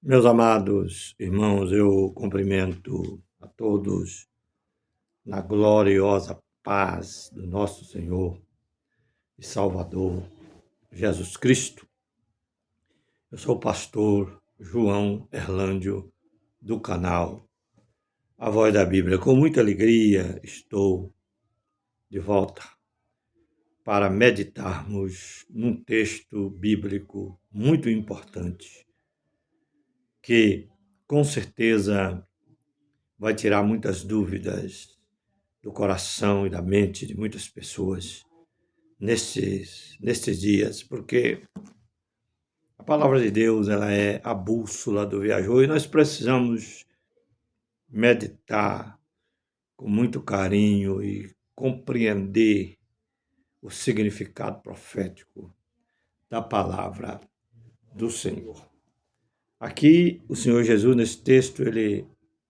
Meus amados irmãos, eu cumprimento a todos na gloriosa paz do nosso Senhor e Salvador Jesus Cristo. Eu sou o pastor João Erlândio, do canal A Voz da Bíblia. Com muita alegria estou de volta para meditarmos num texto bíblico muito importante que, com certeza, vai tirar muitas dúvidas do coração e da mente de muitas pessoas nestes dias, porque a palavra de Deus ela é a bússola do viajor e nós precisamos meditar com muito carinho e compreender o significado profético da palavra do Senhor. Aqui, o Senhor Jesus, nesse texto, ele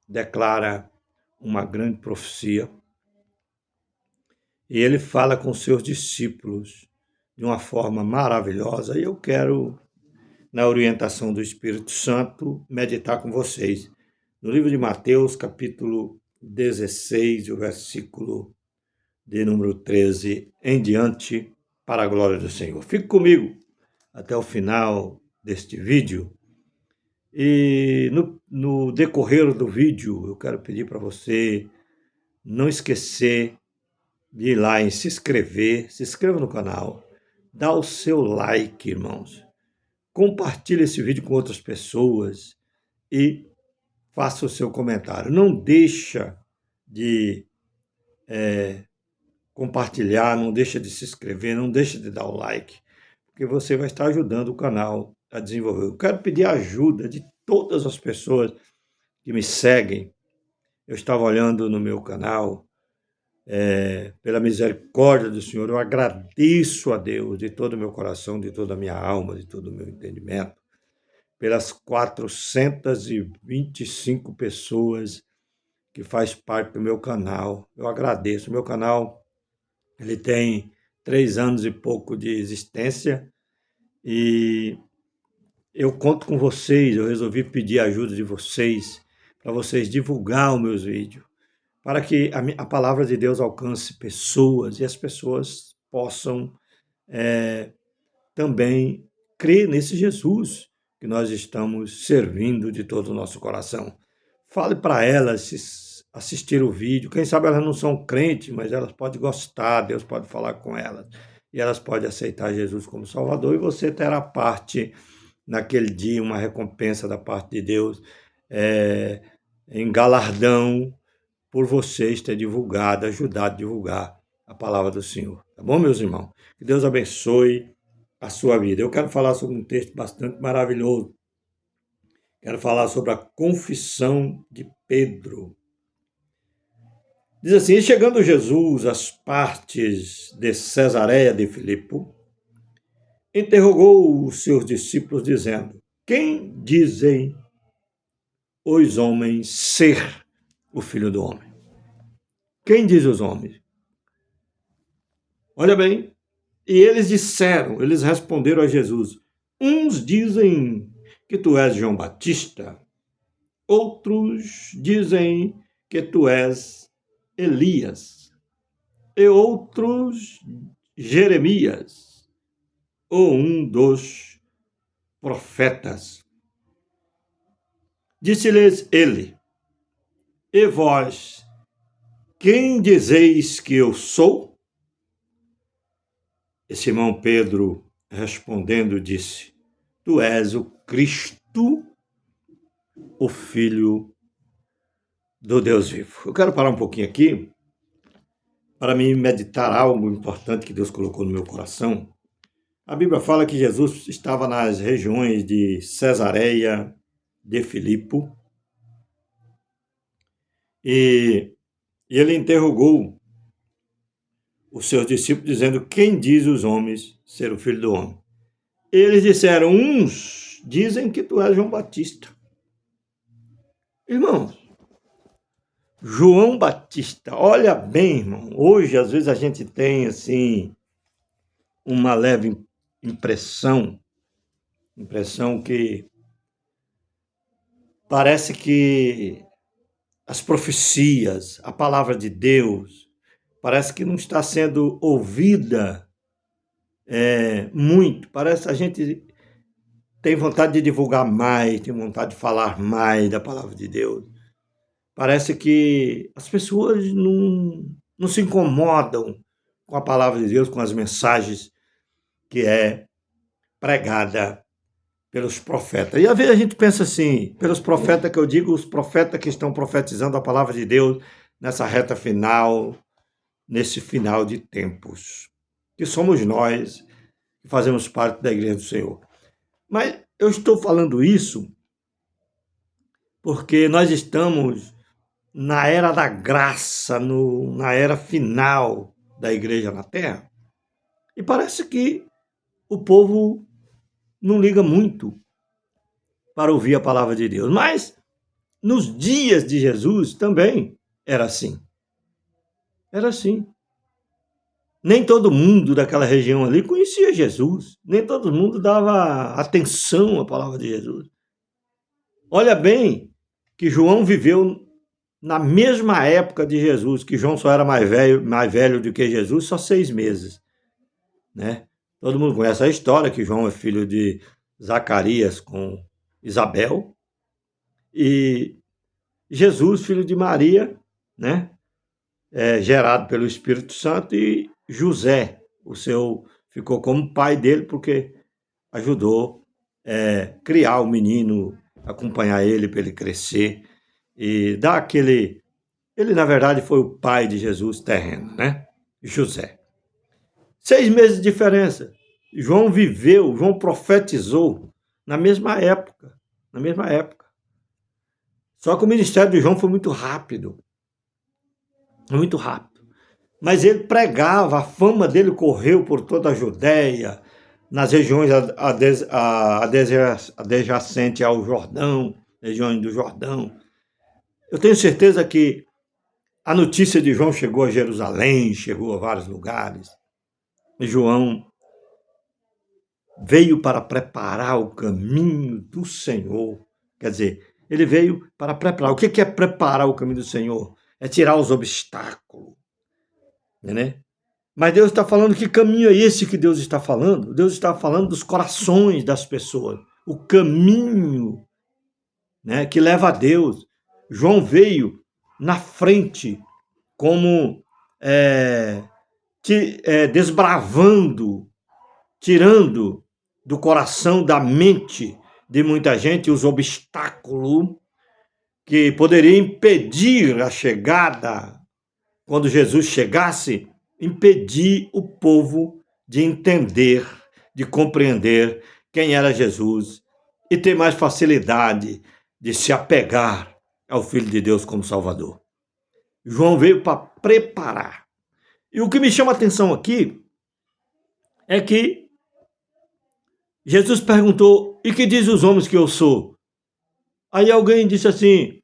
declara uma grande profecia. E ele fala com seus discípulos de uma forma maravilhosa. E eu quero, na orientação do Espírito Santo, meditar com vocês no livro de Mateus, capítulo 16, o versículo de número 13 em diante, para a glória do Senhor. Fique comigo até o final deste vídeo. E no decorrer do vídeo, eu quero pedir para você não esquecer de ir lá e se inscreva no canal, dá o seu like, irmãos. Compartilhe esse vídeo com outras pessoas e faça o seu comentário. Não deixa de compartilhar, não deixa de se inscrever, não deixa de dar o like, porque você vai estar ajudando o canal a desenvolver. Eu quero pedir a ajuda de todas as pessoas que me seguem. Eu estava olhando no meu canal, pela misericórdia do Senhor, eu agradeço a Deus de todo o meu coração, de toda a minha alma, de todo o meu entendimento, pelas 425 pessoas que faz parte do meu canal. Eu agradeço. O meu canal ele tem 3 anos e pouco de existência e eu conto com vocês. Eu resolvi pedir a ajuda de vocês para vocês divulgar os meus vídeos, para que a palavra de Deus alcance pessoas e as pessoas possam também crer nesse Jesus que nós estamos servindo de todo o nosso coração. Fale para elas assistir o vídeo. Quem sabe elas não são crentes, mas elas podem gostar, Deus pode falar com elas. E elas podem aceitar Jesus como Salvador e você terá parte naquele dia, uma recompensa da parte de Deus, em galardão por vocês ter divulgado, ajudado a divulgar a palavra do Senhor. Tá bom, meus irmãos? Que Deus abençoe a sua vida. Eu quero falar sobre um texto bastante maravilhoso. Quero falar sobre a confissão de Pedro. Diz assim: e chegando Jesus às partes de Cesareia de Filipe, interrogou os seus discípulos, dizendo: quem dizem os homens ser o Filho do Homem? Quem diz os homens? Olha bem, e eles responderam a Jesus: uns dizem que tu és João Batista, outros dizem que tu és Elias, e outros Jeremias, ou um dos profetas. Disse-lhes ele: e vós, quem dizeis que eu sou? E Simão Pedro, respondendo, disse: tu és o Cristo, o Filho do Deus vivo. Eu quero parar um pouquinho aqui para mim meditar algo importante que Deus colocou no meu coração. A Bíblia fala que Jesus estava nas regiões de Cesareia de Filipe e ele interrogou os seus discípulos dizendo: quem diz os homens ser o Filho do Homem? Eles disseram: uns dizem que tu és João Batista. Irmãos, João Batista, olha bem, irmão, hoje às vezes a gente tem assim uma leve impressão que Parece que as profecias, a palavra de Deus, parece que não está sendo ouvida muito. Parece que a gente tem vontade de divulgar mais, tem vontade de falar mais da palavra de Deus. Parece que as pessoas não se incomodam com a palavra de Deus, com as mensagens que é pregada pelos profetas. E às vezes a gente pensa assim, pelos profetas que eu digo, os profetas que estão profetizando a palavra de Deus nessa reta final, nesse final de tempos, que somos nós, que fazemos parte da igreja do Senhor. Mas eu estou falando isso porque nós estamos na era da graça, na era final da igreja na terra, e parece que o povo não liga muito para ouvir a palavra de Deus. Mas nos dias de Jesus também era assim. Era assim. Nem todo mundo daquela região ali conhecia Jesus. Nem todo mundo dava atenção à palavra de Jesus. Olha bem que João viveu na mesma época de Jesus, que João só era mais velho do que Jesus, só 6 meses, né? Todo mundo conhece a história, que João é filho de Zacarias com Isabel, e Jesus, filho de Maria, né? Gerado pelo Espírito Santo, e José, ficou como pai dele, porque ajudou criar o menino, acompanhar ele para ele crescer e dar aquele. Ele, na verdade, foi o pai de Jesus terreno, né? José. 6 meses de diferença. João profetizou na mesma época. Na mesma época. Só que o ministério de João foi muito rápido. Muito rápido. Mas ele pregava, a fama dele correu por toda a Judéia, nas regiões adjacentes ao Jordão, regiões do Jordão. Eu tenho certeza que a notícia de João chegou a Jerusalém, chegou a vários lugares. E João veio para preparar o caminho do Senhor. Quer dizer, ele veio para preparar. O que é preparar o caminho do Senhor? É tirar os obstáculos, né? Mas Deus está falando, que caminho é esse que Deus está falando? Deus está falando dos corações das pessoas. O caminho, né, que leva a Deus. João veio na frente como desbravando, tirando do coração, da mente de muita gente os obstáculos que poderiam impedir a chegada, quando Jesus chegasse, impedir o povo de entender, de compreender quem era Jesus e ter mais facilidade de se apegar ao Filho de Deus como Salvador. João veio para preparar. E o que me chama a atenção aqui é que Jesus perguntou: e que diz os homens que eu sou? Aí alguém disse assim: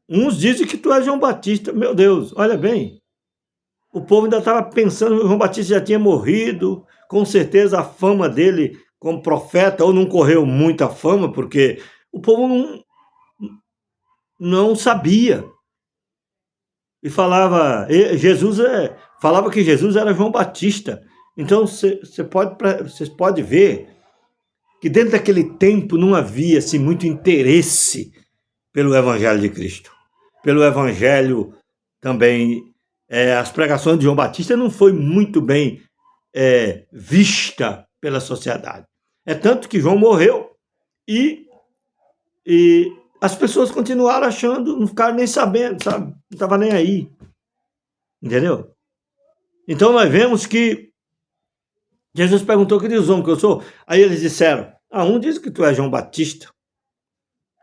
uns dizem que tu és João Batista. Meu Deus, olha bem. O povo ainda estava pensando que João Batista já tinha morrido. Com certeza a fama dele como profeta, ou não correu muita fama, porque o povo não sabia. E falava que Jesus era João Batista. Então vocês podem ver que dentro daquele tempo não havia assim, muito interesse pelo Evangelho de Cristo. Pelo Evangelho também. As pregações de João Batista não foi muito bem vista pela sociedade. É tanto que João morreu e as pessoas continuaram achando, não ficaram nem sabendo, sabe? Não estava nem aí. Entendeu? Então nós vemos que Jesus perguntou: que diz os homens que eu sou? Aí eles disseram: um diz que tu és João Batista.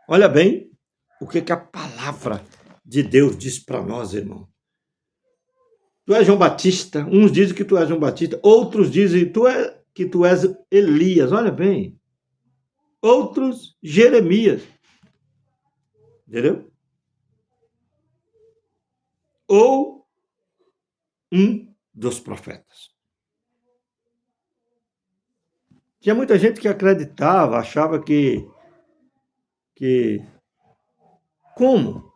Olha bem o que a palavra de Deus diz para nós, irmão. Tu és João Batista. Uns dizem que tu és João Batista. Outros dizem que tu és Elias. Olha bem. Outros, Jeremias. Entendeu? Ou um dos profetas. Tinha muita gente que acreditava, achava que que como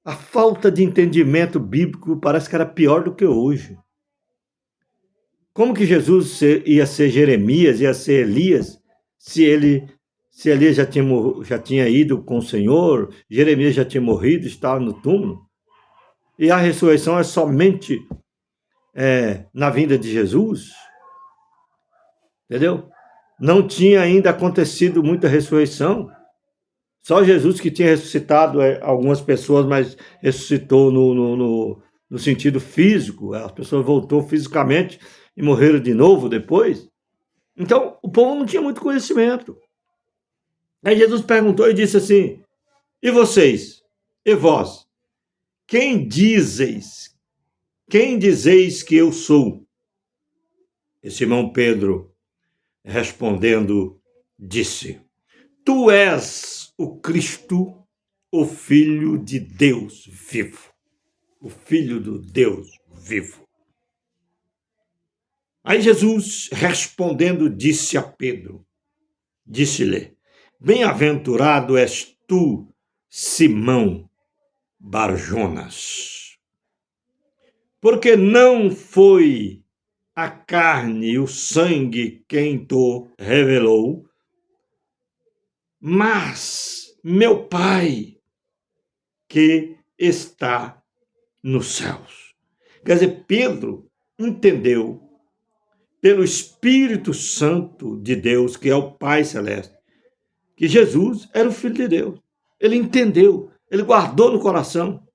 a falta de entendimento bíblico parece que era pior do que hoje. Como que Jesus ia ser Jeremias, ia ser Elias, se Elias já tinha ido com o Senhor, Jeremias já tinha morrido, estava no túmulo, e a ressurreição é somente na vinda de Jesus, entendeu? Não tinha ainda acontecido muita ressurreição, só Jesus que tinha ressuscitado algumas pessoas, mas ressuscitou no sentido físico, as pessoas voltou fisicamente e morreram de novo depois. Então, o povo não tinha muito conhecimento. Aí Jesus perguntou e disse assim: e vocês? E vós? Quem dizeis? Quem dizeis que eu sou? E Simão Pedro, respondendo, disse: tu és o Cristo, o Filho de Deus vivo. O Filho do Deus vivo. Aí Jesus, respondendo, disse a Pedro, disse-lhe: bem-aventurado és tu, Simão Barjonas, porque não foi a carne e o sangue quem te revelou, mas meu Pai que está nos céus. Quer dizer, Pedro entendeu pelo Espírito Santo de Deus, que é o Pai Celeste, que Jesus era o Filho de Deus. Ele entendeu, ele guardou no coração.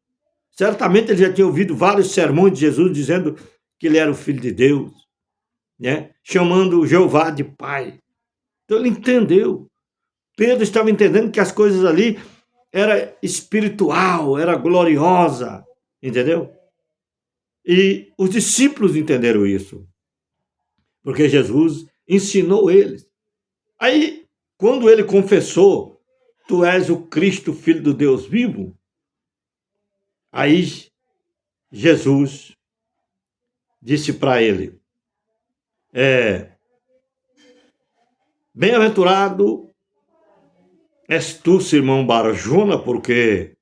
Certamente ele já tinha ouvido vários sermões de Jesus dizendo que ele era o Filho de Deus, né? Chamando Jeová de Pai. Então ele entendeu. Pedro estava entendendo que as coisas ali era espiritual, era gloriosa, entendeu? E os discípulos entenderam isso, porque Jesus ensinou eles. Aí, quando ele confessou, tu és o Cristo, Filho do Deus vivo, aí Jesus disse para ele, bem-aventurado és tu, Simão Barjona, porque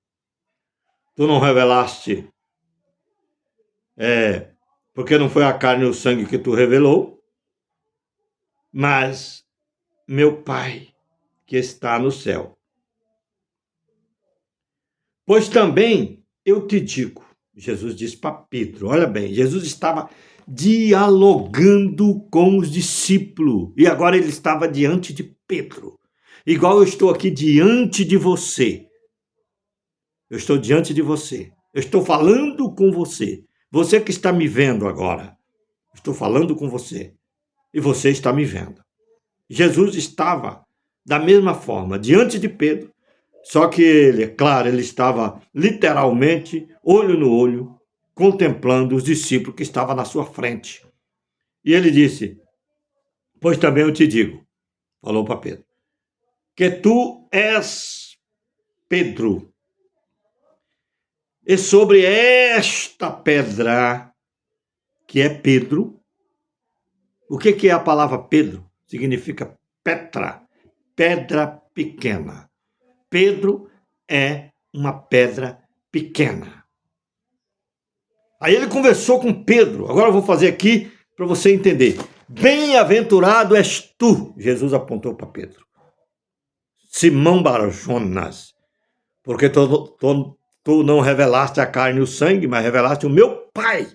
tu não revelaste, porque não foi a carne e o sangue que tu revelou, mas meu Pai que está no céu. Pois também eu te digo, Jesus disse para Pedro, olha bem, Jesus estava dialogando com os discípulos, e agora ele estava diante de Pedro, igual eu estou aqui diante de você. Eu estou diante de você, eu estou falando com você, você que está me vendo agora, estou falando com você, e você está me vendo. Jesus estava da mesma forma diante de Pedro, só que ele, é claro, ele estava literalmente, olho no olho, contemplando os discípulos que estavam na sua frente. E ele disse, pois também eu te digo, falou para Pedro, que tu és Pedro, e sobre esta pedra, que é Pedro, o que é a palavra Pedro? Significa Petra, pedra pequena. Pedro é uma pedra pequena. Aí ele conversou com Pedro. Agora eu vou fazer aqui para você entender. Bem-aventurado és tu, Jesus apontou para Pedro, Simão Barjonas, porque tu não revelaste a carne e o sangue, mas revelaste o meu Pai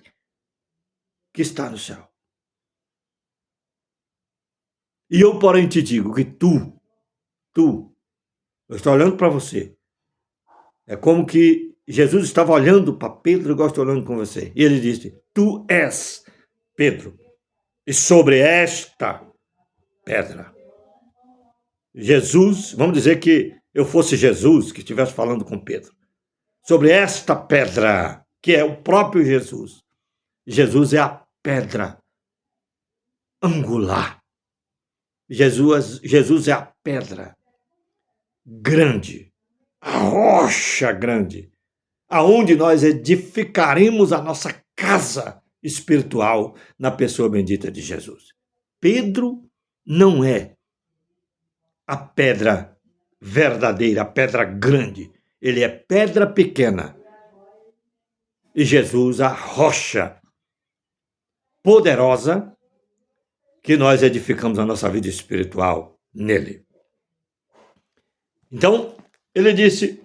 que está no céu. E eu, porém, te digo que tu, eu estou olhando para você. É como que Jesus estava olhando para Pedro, igual estou olhando com você. E ele disse, tu és Pedro. E sobre esta pedra. Jesus, vamos dizer que eu fosse Jesus que estivesse falando com Pedro. Sobre esta pedra, que é o próprio Jesus. Jesus é a pedra angular. Jesus é a pedra grande, a rocha grande, aonde nós edificaremos a nossa casa espiritual na pessoa bendita de Jesus. Pedro não é a pedra verdadeira, a pedra grande. Ele é pedra pequena. E Jesus, a rocha poderosa que nós edificamos a nossa vida espiritual nele. Então, ele disse: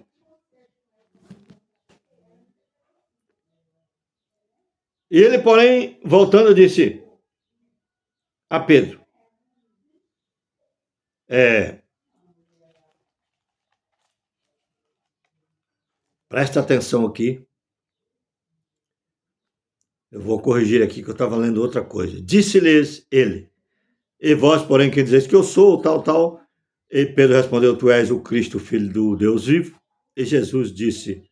ele, porém, voltando, disse a Pedro: presta atenção aqui. Eu vou corrigir aqui que eu estava lendo outra coisa. Disse-lhes ele: e vós, porém, que dizeis que eu sou, tal. E Pedro respondeu: tu és o Cristo, filho do Deus vivo. E Jesus disse: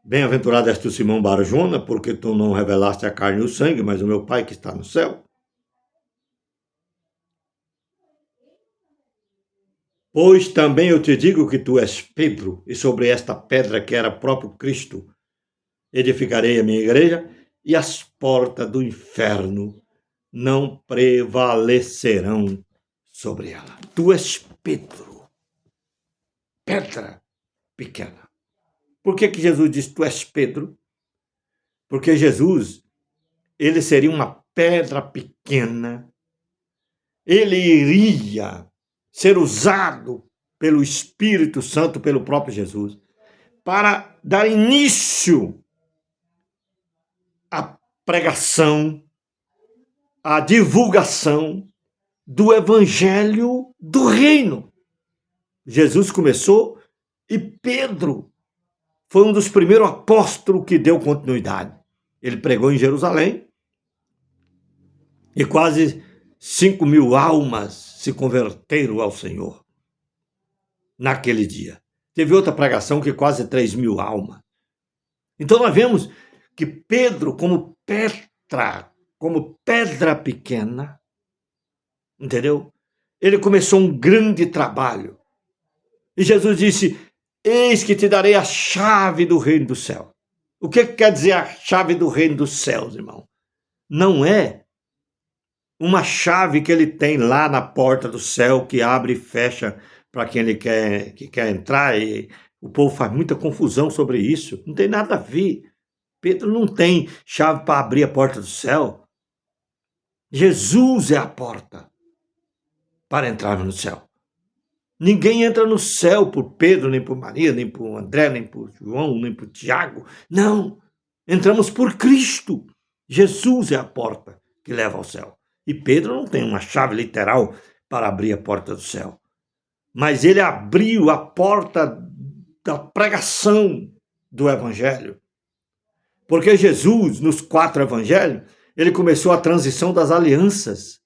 bem-aventurado és tu, Simão Bar-Jona, porque tu não revelaste a carne e o sangue, mas o meu Pai que está no céu. Pois também eu te digo que tu és Pedro, e sobre esta pedra que era próprio Cristo, edificarei a minha igreja, e as portas do inferno não prevalecerão sobre ela. Tu és Pedro, pedra pequena. Por que Jesus disse tu és Pedro? Porque Jesus, ele seria uma pedra pequena, ele iria ser usado pelo Espírito Santo, pelo próprio Jesus, para dar início à pregação, à divulgação do Evangelho do Reino. Jesus começou e Pedro foi um dos primeiros apóstolos que deu continuidade. Ele pregou em Jerusalém e quase 5.000 almas se converteram ao Senhor naquele dia. Teve outra pregação que quase 3.000 almas. Então nós vemos que Pedro, como pedra pequena, entendeu? Ele começou um grande trabalho. E Jesus disse: eis que te darei a chave do reino do céu. O que quer dizer a chave do reino dos céus, irmão? Não é uma chave que ele tem lá na porta do céu, que abre e fecha para quem ele quer entrar. E o povo faz muita confusão sobre isso. Não tem nada a ver. Pedro não tem chave para abrir a porta do céu. Jesus é a porta para entrar no céu. Ninguém entra no céu por Pedro, nem por Maria, nem por André, nem por João, nem por Tiago. Não. Entramos por Cristo. Jesus é a porta que leva ao céu. E Pedro não tem uma chave literal para abrir a porta do céu. Mas ele abriu a porta da pregação do Evangelho. Porque Jesus, nos 4 evangelhos, ele começou a transição das alianças.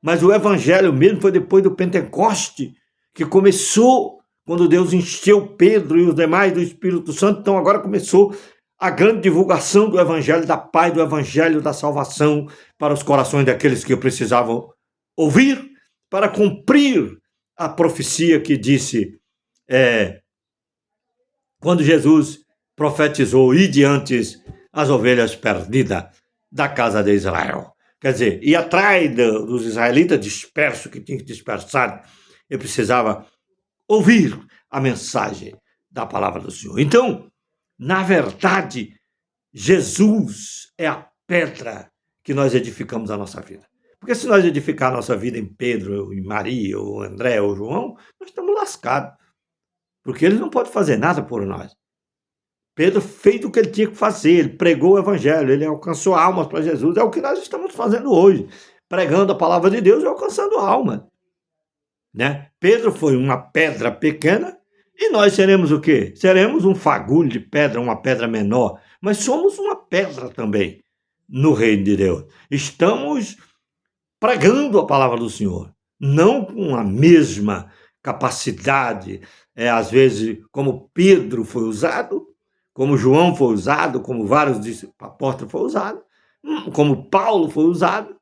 Mas o Evangelho mesmo foi depois do Pentecoste, que começou quando Deus encheu Pedro e os demais do Espírito Santo. Então agora começou a grande divulgação do Evangelho da paz, do Evangelho da salvação para os corações daqueles que precisavam ouvir, para cumprir a profecia que disse, quando Jesus profetizou: ide antes as ovelhas perdidas da casa de Israel. Quer dizer, ir atrás dos israelitas dispersos, que tinham que dispersar, ele precisava ouvir a mensagem da palavra do Senhor. Então, na verdade, Jesus é a pedra que nós edificamos a nossa vida. Porque se nós edificar a nossa vida em Pedro, em Maria, ou André, ou João, nós estamos lascados. Porque eles não podem fazer nada por nós. Pedro fez o que ele tinha que fazer, ele pregou o Evangelho, ele alcançou almas para Jesus. É o que nós estamos fazendo hoje, pregando a palavra de Deus e alcançando almas. Né? Pedro foi uma pedra pequena e nós seremos o quê? Seremos um fagulho de pedra, uma pedra menor, mas somos uma pedra também no reino de Deus. Estamos pregando a palavra do Senhor, não com a mesma capacidade, às vezes como Pedro foi usado, como João foi usado, como vários apóstolos foram usados, como Paulo foi usado,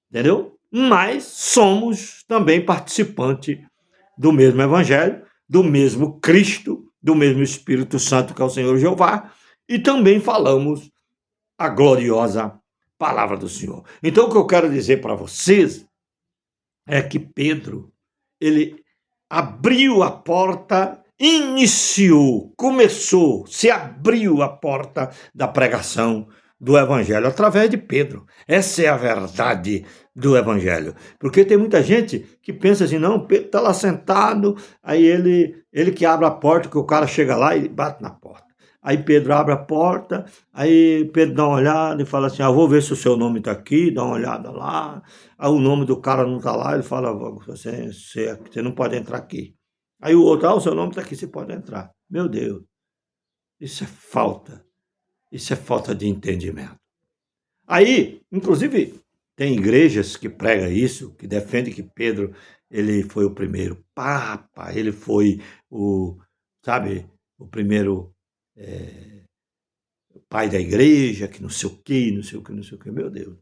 entendeu? Mas somos também participantes do mesmo Evangelho, do mesmo Cristo, do mesmo Espírito Santo, que é o Senhor Jeová, e também falamos a gloriosa palavra do Senhor. Então, o que eu quero dizer para vocês é que Pedro, ele abriu a porta, se abriu a porta da pregação do evangelho através de Pedro. Essa é a verdade do evangelho. Porque tem muita gente que pensa assim, não, Pedro está lá sentado, aí ele que abre a porta, que o cara chega lá e bate na porta. Aí Pedro abre a porta, aí Pedro dá uma olhada e fala assim, vou ver se o seu nome está aqui, dá uma olhada lá. Aí o nome do cara não está lá, ele fala, você não pode entrar aqui. Aí o outro, o seu nome está aqui, você pode entrar. Meu Deus, isso é falta de entendimento. Aí, inclusive, tem igrejas que pregam isso, que defendem que Pedro, ele foi o primeiro papa, ele foi o primeiro pai da igreja, que não sei o que, não sei o que, não sei o que, meu Deus.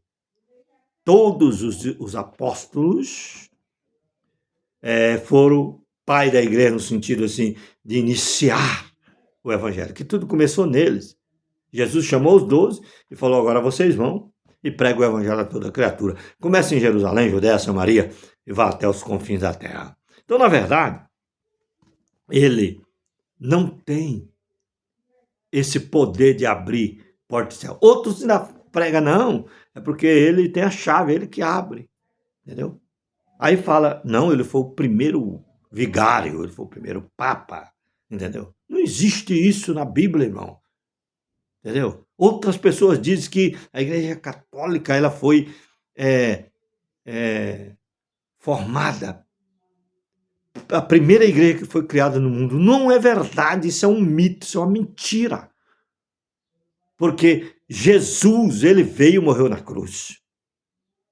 Todos os apóstolos foram pai da igreja no sentido assim, de iniciar o evangelho, que tudo começou neles. Jesus chamou os 12 e falou, agora vocês vão e pregam o evangelho a toda criatura. Comece em Jerusalém, Judeia, Samaria e vá até os confins da terra. Então, na verdade, ele não tem esse poder de abrir portas do céu. Outros ainda pregam, não, é porque ele tem a chave, ele que abre, entendeu? Aí fala, não, ele foi o primeiro vigário, ele foi o primeiro papa, entendeu? Não existe isso na Bíblia, irmão, entendeu? Outras pessoas dizem que a Igreja Católica ela foi formada, a primeira igreja que foi criada no mundo. Não é verdade, isso é um mito, isso é uma mentira. Porque Jesus, ele veio e morreu na cruz,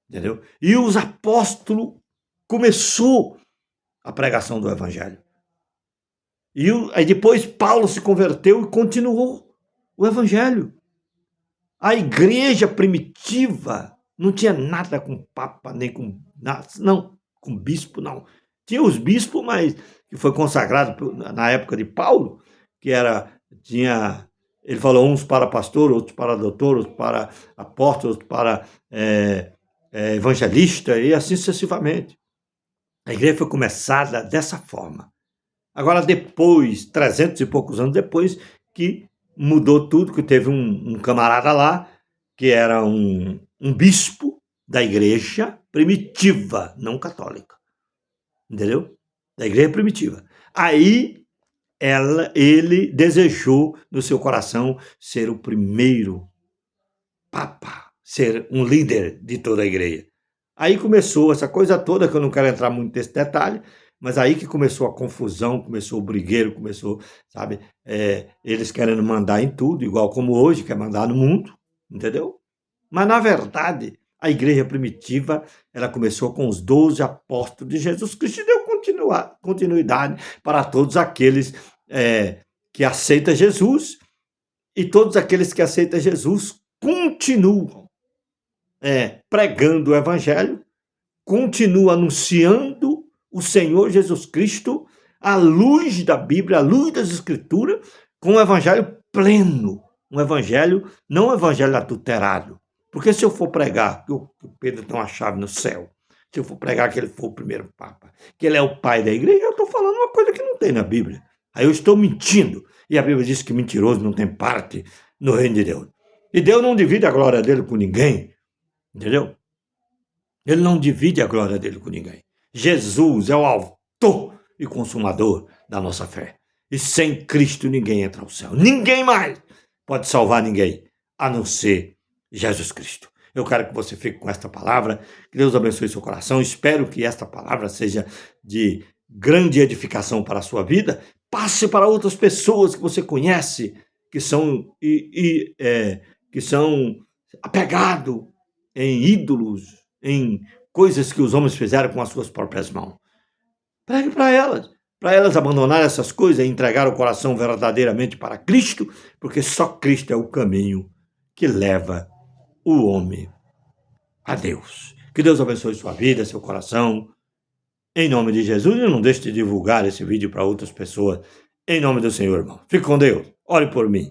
entendeu? E os apóstolos começou a pregação do evangelho. E aí depois Paulo se converteu e continuou o evangelho. A igreja primitiva não tinha nada com papa, nem com nada, não, com bispo, não. Tinha os bispos, mas que foi consagrado na época de Paulo, que ele falou uns para pastor, outros para doutor, outros para apóstolo, outros para evangelista, e assim sucessivamente. A igreja foi começada dessa forma. Agora depois, 300 e poucos anos depois, que mudou tudo, que teve um camarada lá, que era um bispo da igreja primitiva, não católica. Entendeu? Da igreja primitiva. Aí ele desejou no seu coração ser o primeiro papa, ser um líder de toda a igreja. Aí começou essa coisa toda, que eu não quero entrar muito nesse detalhe, mas aí que começou a confusão, começou o brigueiro, começou, sabe, eles querendo mandar em tudo, igual como hoje, quer mandar no mundo, entendeu? Mas, na verdade, a igreja primitiva, ela começou com os 12 apóstolos de Jesus Cristo e deu continuidade para todos aqueles que aceitam Jesus, e todos aqueles que aceitam Jesus continuam pregando o evangelho, continuam anunciando o Senhor Jesus Cristo à luz da Bíblia, à luz das Escrituras, com um evangelho pleno, um evangelho, não um evangelho adulterado. Porque se eu for pregar que o Pedro tem uma chave no céu, se eu for pregar que ele foi o primeiro papa, que ele é o pai da igreja, eu estou falando uma coisa que não tem na Bíblia. Aí eu estou mentindo. E a Bíblia diz que mentiroso não tem parte no reino de Deus. E Deus não divide a glória dele com ninguém, entendeu? Ele não divide a glória dele com ninguém. Jesus é o autor e consumador da nossa fé. E sem Cristo ninguém entra ao céu. Ninguém mais pode salvar ninguém, a não ser Jesus Cristo. Eu quero que você fique com esta palavra, que Deus abençoe seu coração. Espero que esta palavra seja de grande edificação para a sua vida. Passe para outras pessoas que você conhece, que são apegados em ídolos, em coisas que os homens fizeram com as suas próprias mãos. Pregue para elas abandonarem essas coisas e entregar o coração verdadeiramente para Cristo, porque só Cristo é o caminho que leva o homem a Deus. Que Deus abençoe sua vida, seu coração, em nome de Jesus. E não deixe de divulgar esse vídeo para outras pessoas, em nome do Senhor, irmão. Fique com Deus, ore por mim.